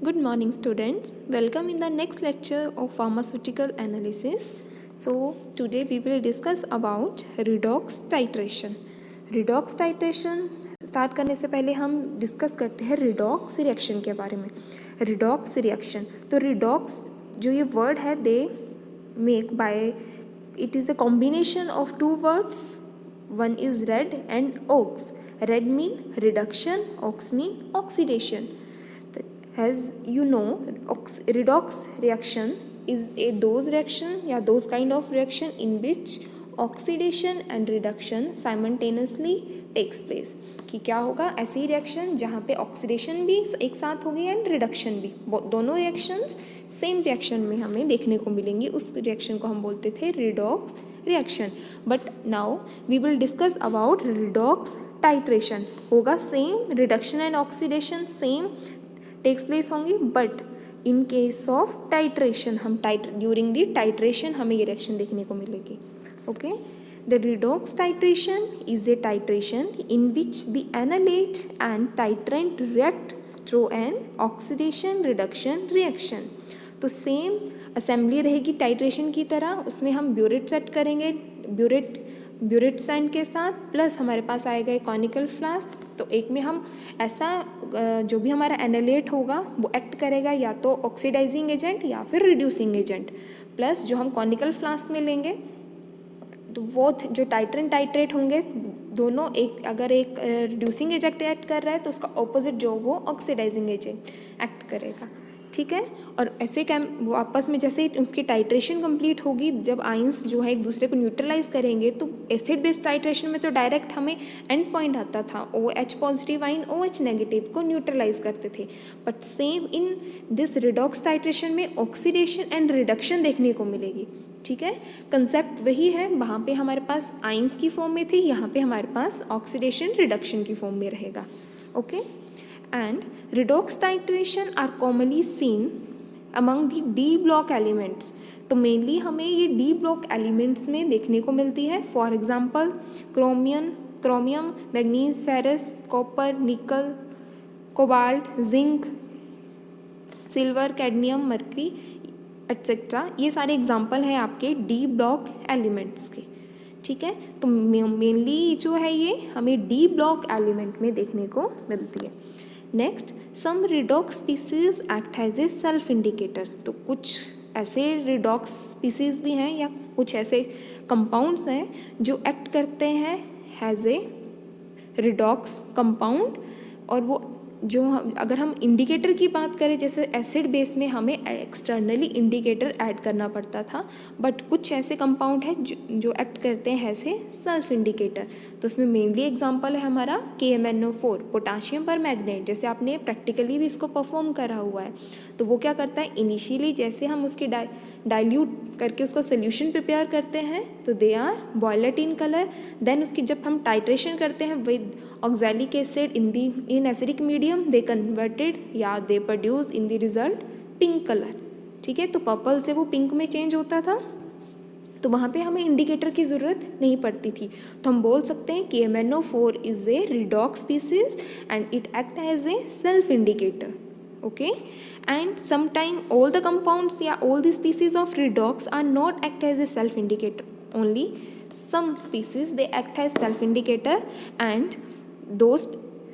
Good morning, students. Welcome in the next lecture of pharmaceutical analysis. So, today we will discuss about redox titration. Redox titration start करने से पहले हम discuss करते हैं redox reaction के बारे में. रिडॉक्स रिएक्शन, तो रिडॉक्स जो ये वर्ड है they make by it is the combination of two words. One is red and ox. Red mean reduction, ox mean oxidation. As you know, redox reaction is those reaction या those kind of reaction in which oxidation and reduction simultaneously takes place. कि क्या होगा, ऐसी reaction जहाँ पे oxidation भी एक साथ होगी एंड रिडक्शन भी. दोनों रिएक्शंस सेम रिएक्शन में हमें देखने को मिलेंगी. उस रिएक्शन को हम बोलते थे redox reaction. But now we will discuss about redox titration. होगा same, reduction and oxidation same takes place होंगी, but in case of titration हम ड्यूरिंग द टाइट्रेशन हमें ये रिएक्शन देखने को मिलेगी. Okay, the redox titration is a titration in which the analyte and titrant react through an oxidation reduction reaction. तो same assembly रहेगी titration की तरह. उसमें हम ब्यूरेट सेट करेंगे ब्यूरेट सैंड के साथ, प्लस हमारे पास आएगा एक कॉनिकल फ्लास्क. तो एक में हम ऐसा जो भी हमारा एनालेट होगा वो एक्ट करेगा या तो ऑक्सीडाइजिंग एजेंट या फिर रिड्यूसिंग एजेंट. प्लस जो हम कॉनिकल फ्लास्क में लेंगे तो वो जो टाइट्रेट होंगे दोनों, एक अगर एक रिड्यूसिंग एजेंट एक्ट कर रहा है तो उसका ऑपोजिट जो वो ऑक्सीडाइजिंग एजेंट एक्ट करेगा. ठीक है. और ऐसे वो आपस में जैसे उसकी टाइट्रेशन कंप्लीट होगी, जब आइंस जो है एक दूसरे को न्यूट्रलाइज करेंगे, तो एसिड बेस्ड टाइट्रेशन में तो डायरेक्ट हमें एंड पॉइंट आता था, OH positive ion OH negative को न्यूट्रलाइज करते थे. But same in this redox titration में ऑक्सीडेशन एंड रिडक्शन देखने को मिलेगी. ठीक है. कंसेप्ट वही है, वहाँ पे हमारे पास आइंस की फॉर्म में थी, यहाँ पे हमारे पास ऑक्सीडेशन रिडक्शन की फॉर्म में रहेगा. Okay. And redox titration are commonly seen among the D block elements. तो मेनली हमें ये D block elements में देखने को मिलती है. For example chromium, manganese, ferrous, copper, nickel, cobalt, zinc, silver, cadmium, mercury etcetera. ये सारे एग्जाम्पल हैं आपके D block elements के. ठीक है. तो मेनली जो है ये हमें D block element में देखने को मिलती है. Next, some redox species act as a self indicator. तो कुछ ऐसे रिडॉक्स स्पीसीज भी हैं या कुछ ऐसे कंपाउंड्स हैं जो एक्ट करते हैं एज ए रिडॉक्स कंपाउंड. और वो जो अगर हम इंडिकेटर की बात करें, जैसे एसिड बेस में हमें एक्सटर्नली इंडिकेटर ऐड करना पड़ता था, बट कुछ ऐसे कंपाउंड है जो एक्ट करते हैं ऐसे सेल्फ इंडिकेटर. तो उसमें मेनली एग्जांपल है हमारा KMnO4, पोटाशियम पर मैग्नेट. जैसे आपने प्रैक्टिकली भी इसको परफॉर्म करा हुआ है. तो वो क्या करता है, इनिशियली जैसे हम उसकी डाइल्यूट करके उसका सोल्यूशन प्रिपेयर करते हैं तो they are violet in colour. Then उसकी जब हम टाइट्रेशन करते हैं with oxalic acid in acidic medium, they converted या they produce in the result pink colour. ठीक है. तो पर्पल से वो पिंक में चेंज होता था, तो वहाँ पे हमें इंडिकेटर की ज़रूरत नहीं पड़ती थी. तो हम बोल सकते हैं KMnO4 is a redox species and it act as a self indicator. Okay, and sometime all the compounds all the species of redox are not act as a self indicator. Only some species they act as self indicator, and those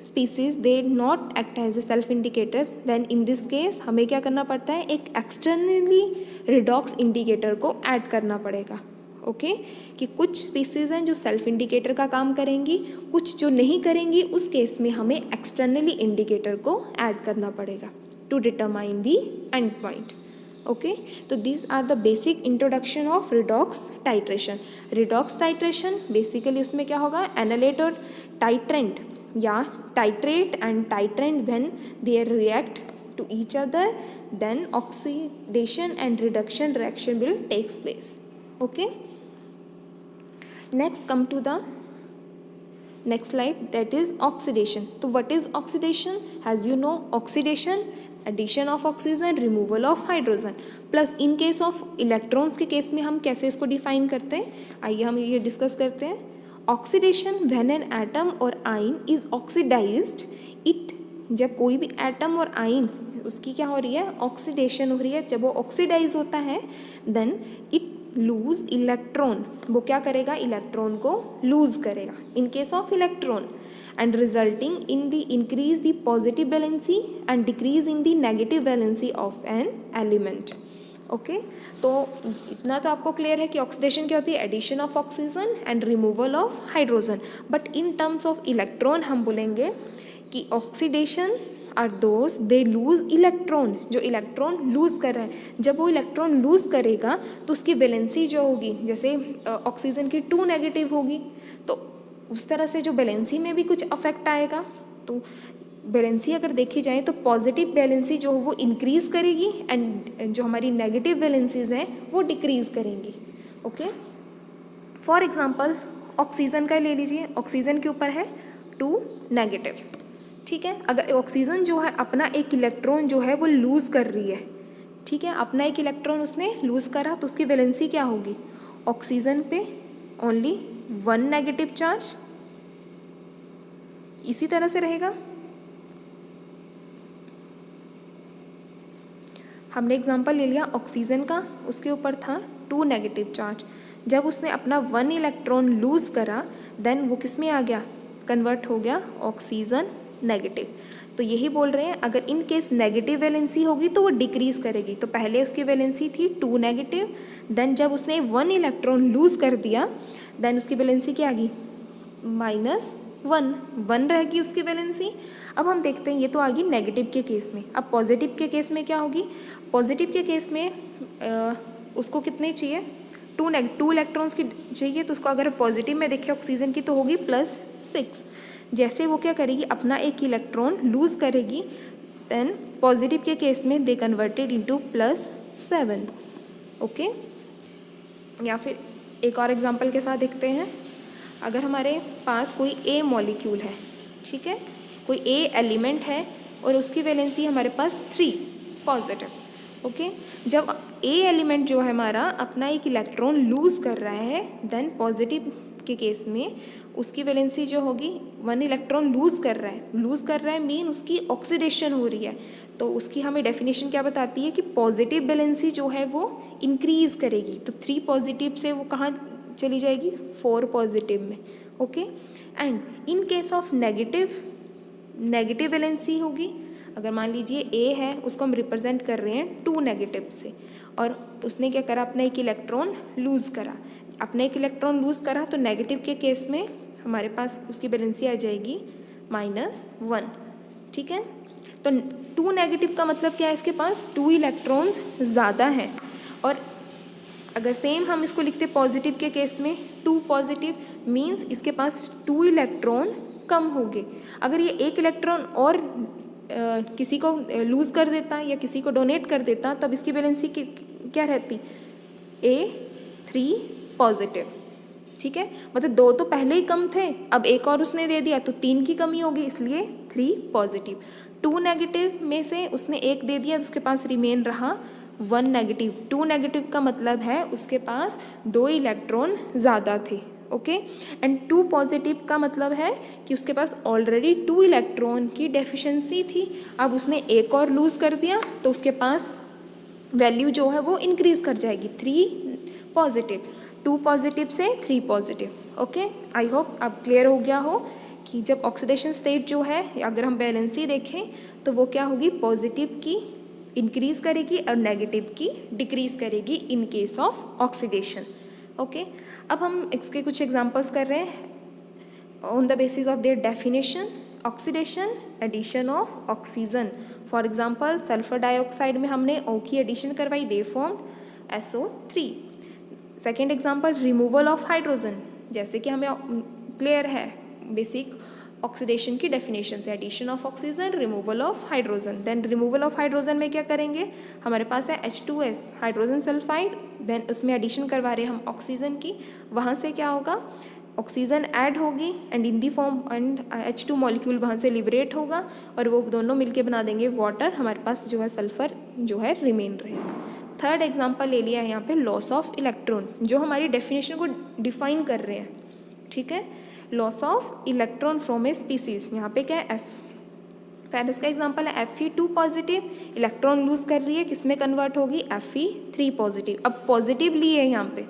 species they not act as a self indicator. Then in this case हमें क्या करना पड़ता है, एक externally redox indicator को add करना पड़ेगा. Okay कि कुछ स्पीसीज़ हैं जो सेल्फ इंडिकेटर का काम करेंगी, कुछ जो नहीं करेंगी. उस केस में हमें एक्सटर्नली इंडिकेटर को ऐड करना पड़ेगा to determine the end point. Okay. तो these are the basic introduction of redox titration. Redox titration basically उसमें क्या होगा, एनालेट और टाइट्रेंट या titrate and titrant when they react to each other, then oxidation and reduction reaction will takes place. Okay. Next come to the next slide, that is oxidation. So what is oxidation? As you know, oxidation addition of oxygen, removal of hydrogen. Plus in case of electrons के case में हम कैसे इसको define करते हैं, आइए हम ये डिस्कस करते हैं. ऑक्सीडेशन व्हेन एन एटम और आइन इज ऑक्सीडाइज्ड, इट जब कोई भी एटम और आइन उसकी क्या हो रही है, ऑक्सीडेशन हो रही है। जब वो ऑक्सीडाइज होता है देन इट लूज इलेक्ट्रॉन, वो क्या करेगा, इलेक्ट्रॉन को लूज करेगा इन case of electron, and resulting in the increase the positive valency and decrease in the negative valency of an element. Okay तो इतना तो आपको क्लियर है कि ऑक्सीडेशन क्या होती है, addition of oxygen and removal of hydrogen. But in terms of electron हम बोलेंगे कि oxidation are those they lose electron, जो इलेक्ट्रॉन लूज कर रहा है। जब वो इलेक्ट्रॉन लूज करेगा तो उसकी वैलेंसी जो होगी, जैसे ऑक्सीजन की 2 नेगेटिव होगी, तो उस तरह से जो बैलेंसी में भी कुछ अफेक्ट आएगा। तो बैलेंसी अगर देखी जाए तो पॉजिटिव बैलेंसी जो वो इंक्रीज करेगी एंड जो हमारी नेगेटिव बैलेंसीज हैं वो डिक्रीज करेंगी। ओके, फॉर एग्जांपल ऑक्सीजन का ले लीजिए, ऑक्सीजन के ऊपर है 2 नेगेटिव, ठीक है। अगर ऑक्सीजन जो है अपना एक इलेक्ट्रॉन जो है वो लूज कर रही है, ठीक है, अपना एक इलेक्ट्रॉन उसने लूज करा, तो उसकी वैलेंसी क्या होगी, ऑक्सीजन पे ओनली 1 नेगेटिव चार्ज, इसी तरह से रहेगा। हमने एग्जांपल ले लिया ऑक्सीजन का, उसके ऊपर था 2 नेगेटिव चार्ज। जब उसने अपना 1 इलेक्ट्रॉन लूज करा देन वो किस में आ गया, कन्वर्ट हो गया ऑक्सीजन नेगेटिव। तो यही बोल रहे हैं, अगर इन केस नेगेटिव वैलेंसी होगी तो वो डिक्रीज करेगी। तो पहले उसकी वैलेंसी थी 2 नेगेटिव, देन जब उसने 1 इलेक्ट्रॉन लूज कर दिया देन उसकी वैलेंसी क्या आ गई, -1 रहेगी उसकी वैलेंसी। अब हम देखते हैं, ये तो आ गई नेगेटिव के केस में। अब पॉजिटिव के केस में क्या होगी, पॉजिटिव के केस में उसको कितने चाहिए, 2 इलेक्ट्रॉन्स की चाहिए। तो उसको अगर पॉजिटिव में देखें ऑक्सीजन की तो होगी +6। जैसे वो क्या करेगी, अपना एक इलेक्ट्रॉन लूज करेगी, देन पॉजिटिव के केस में दे कन्वर्टेड इनटू +7। ओके, या फिर एक और एग्जांपल के साथ देखते हैं। अगर हमारे पास कोई ए मॉलिक्यूल है, ठीक है, कोई ए एलिमेंट है और उसकी वैलेंसी हमारे पास 3 पॉजिटिव। ओके, जब ए एलिमेंट जो है हमारा अपना एक इलेक्ट्रॉन लूज कर रहा है देन पॉजिटिव के केस में उसकी वैलेंसी जो होगी 1 इलेक्ट्रॉन लूज कर रहा है मीन उसकी ऑक्सीडेशन हो रही है। तो उसकी हमें डेफिनेशन क्या बताती है कि पॉजिटिव वैलेंसी जो है वो इंक्रीज करेगी। तो 3 पॉजिटिव से वो कहाँ चली जाएगी, 4 पॉजिटिव में। Okay, and in case of negative valency होगी, अगर मान लीजिए ए है, उसको हम रिप्रेजेंट कर रहे हैं 2 नेगेटिव से, और उसने क्या करा, अपना एक इलेक्ट्रॉन लूज करा। अपने एक इलेक्ट्रॉन लूज करा तो नेगेटिव के केस में हमारे पास उसकी वैलेंसी आ जाएगी -1, ठीक है। तो 2 नेगेटिव का मतलब क्या है, इसके पास 2 इलेक्ट्रॉन्स ज़्यादा हैं। और अगर सेम हम इसको लिखते पॉजिटिव के केस में 2 पॉजिटिव मीन्स इसके पास 2 इलेक्ट्रॉन कम होंगे। अगर ये एक इलेक्ट्रॉन और किसी को लूज़ कर देता या किसी को डोनेट कर देता तब इसकी वैलेंसी क्या रहती, A3 पॉजिटिव, ठीक है। मतलब 2 तो पहले ही कम थे, अब एक और उसने दे दिया तो 3 की कमी होगी, इसलिए 3 पॉजिटिव। 2 नेगेटिव में से उसने एक दे दिया तो उसके पास रिमेन रहा 1 नेगेटिव। 2 नेगेटिव का मतलब है उसके पास 2 इलेक्ट्रॉन ज़्यादा थे। ओके, एंड 2 पॉजिटिव का मतलब है कि उसके पास ऑलरेडी 2 इलेक्ट्रॉन की डेफिशिएंसी थी, अब उसने एक और लूज़ कर दिया तो उसके पास वैल्यू जो है वो इंक्रीज़ कर जाएगी, 3 पॉजिटिव, 2 पॉजिटिव से 3 पॉजिटिव। ओके, आई होप अब क्लियर हो गया हो कि जब ऑक्सीडेशन स्टेट जो है, अगर हम बैलेंसी देखें तो वो क्या होगी, पॉजिटिव की इंक्रीज़ करेगी और नेगेटिव की डिक्रीज़ करेगी in case of oxidation. Okay, अब हम इसके कुछ एग्जांपल्स कर रहे हैं on the basis of their definition. Oxidation, addition of oxygen. For example sulphur dioxide में हमने O की एडिशन करवाई, they form SO3। Second example removal of hydrogen, जैसे कि हमें क्लियर है बेसिक ऑक्सीडेशन की डेफिनेशन से, addition of oxygen, removal of hydrogen. Then removal of hydrogen में क्या करेंगे, हमारे पास है H2S हाइड्रोजन सल्फाइड, देन उसमें एडिशन करवा रहे हैं हम ऑक्सीजन की, वहाँ से क्या होगा, ऑक्सीजन ऐड होगी and in the form and H2 molecule वहाँ से लिबरेट होगा और वो दोनों मिलके बना देंगे वाटर, हमारे पास जो है सल्फर जो है रिमेन रहेगा। थर्ड एग्जांपल ले लिया है यहाँ पे लॉस ऑफ इलेक्ट्रॉन, जो हमारी डेफिनेशन को डिफाइन कर रहे हैं, ठीक है। Loss of electron from a species, यहाँ पे क्या है F। फेरस का एग्जांपल है Fe2 पॉजिटिव, इलेक्ट्रॉन लूज कर रही है, किस में कन्वर्ट होगी, Fe3 पॉजिटिव। अब पॉजिटिव ली है यहाँ पे,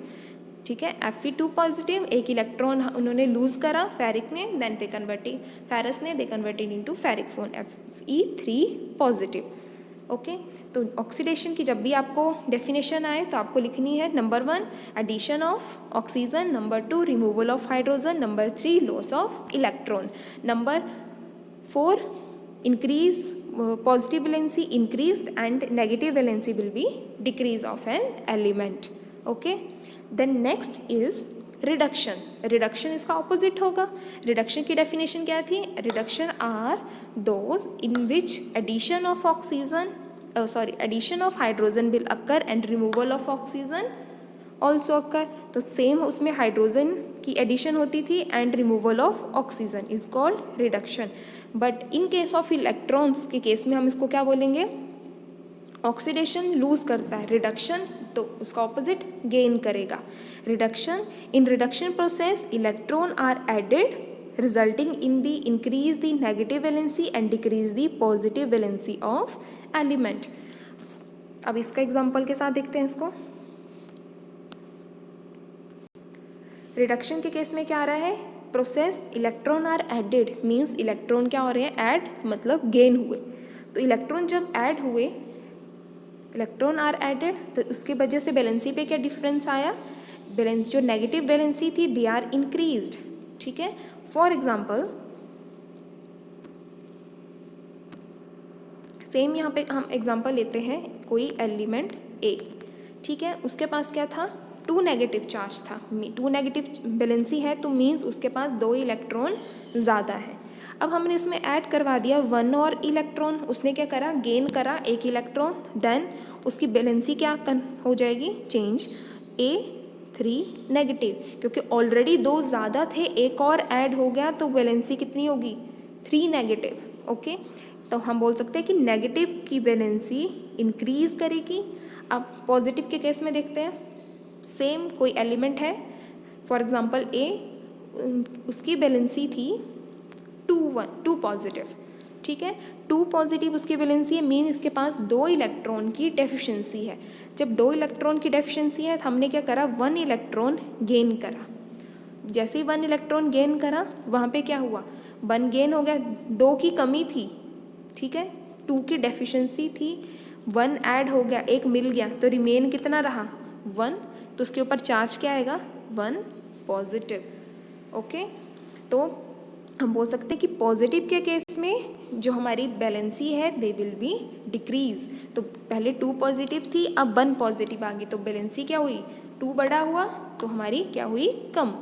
ठीक है, Fe2 पॉजिटिव, एक इलेक्ट्रॉन उन्होंने लूज करा फेरिक ने, देन दे कन्वर्टिंग फेरस ने, they converted into ferric phone Fe3 positive. Okay, तो ऑक्सीडेशन की जब भी आपको डेफिनेशन आए तो आपको लिखनी है number 1 addition of oxygen, number 2 removal of hydrogen, number 3 loss of electron, number 4 increase positive valency increased and negative valency will be decrease of an element. Okay, then next is reduction. reduction इसका opposite होगा। reduction की definition क्या थी, reduction are those in which addition of oxygen addition of hydrogen will occur and removal of oxygen also अकर। तो same उसमें hydrogen की addition होती थी and removal of oxygen is called reduction. But in case of electrons के case में हम इसको क्या बोलेंगे, ऑक्सीडेशन लूज करता है, रिडक्शन तो उसका ऑपोजिट गेन करेगा। Reduction, in reduction process electron are added resulting in the increase the negative valency and decrease the positive valency of element. अब इसका एग्जांपल के साथ देखते हैं इसको। रिडक्शन के केस में क्या आ रहा है, process electron are added, means electron क्या हो रहे हैं, ऐड मतलब गेन हुए। तो इलेक्ट्रॉन जब ऐड हुए, इलेक्ट्रॉन आर एडेड, तो उसकी वजह से वैलेंसी पे क्या डिफरेंस आया, बैलेंस जो नेगेटिव वैलेंसी थी दे आर इंक्रीज्ड। ठीक है, फॉर एग्जांपल सेम यहाँ पे हम एग्जांपल लेते हैं कोई एलिमेंट ए, ठीक है, उसके पास क्या था, 2 नेगेटिव चार्ज था, 2 नेगेटिव वैलेंसी है तो मीन्स उसके पास 2 इलेक्ट्रॉन ज़्यादा है। अब हमने इसमें ऐड करवा दिया 1 और इलेक्ट्रॉन, उसने क्या करा, गेन करा 1 इलेक्ट्रॉन, देन उसकी वैलेंसी क्या हो जाएगी, चेंज, A3 नेगेटिव, क्योंकि ऑलरेडी 2 ज़्यादा थे, एक और ऐड हो गया तो वैलेंसी कितनी होगी, 3 नेगेटिव। ओके, तो हम बोल सकते हैं कि नेगेटिव की वैलेंसी इंक्रीज करेगी। अब पॉजिटिव के केस में देखते हैं, सेम कोई एलिमेंट है, फॉर एग्जांपल ए, उसकी वैलेंसी थी 2 पॉजिटिव, ठीक है, 2 पॉजिटिव उसकी वैलेंसी है, मीन इसके पास 2 इलेक्ट्रॉन की डेफिशिएंसी है। जब 2 इलेक्ट्रॉन की डेफिशिएंसी है तो हमने क्या करा, 1 इलेक्ट्रॉन गेन करा। जैसे ही 1 इलेक्ट्रॉन गेन करा वहाँ पे क्या हुआ, 1 गेन हो गया, 2 की कमी थी, ठीक है, 2 की डेफिशिएंसी थी, 1 ऐड हो गया, 1 मिल गया, तो रिमेन कितना रहा, 1, तो उसके ऊपर चार्ज क्या आएगा, 1 पॉजिटिव। ओके, तो हम बोल सकते हैं कि पॉजिटिव के केस में जो हमारी बैलेंसी है दे विल बी डिक्रीज। तो पहले 2 पॉजिटिव थी, अब 1 पॉजिटिव आ गई, तो बैलेंसी क्या हुई, 2 बड़ा हुआ तो हमारी क्या हुई, कम।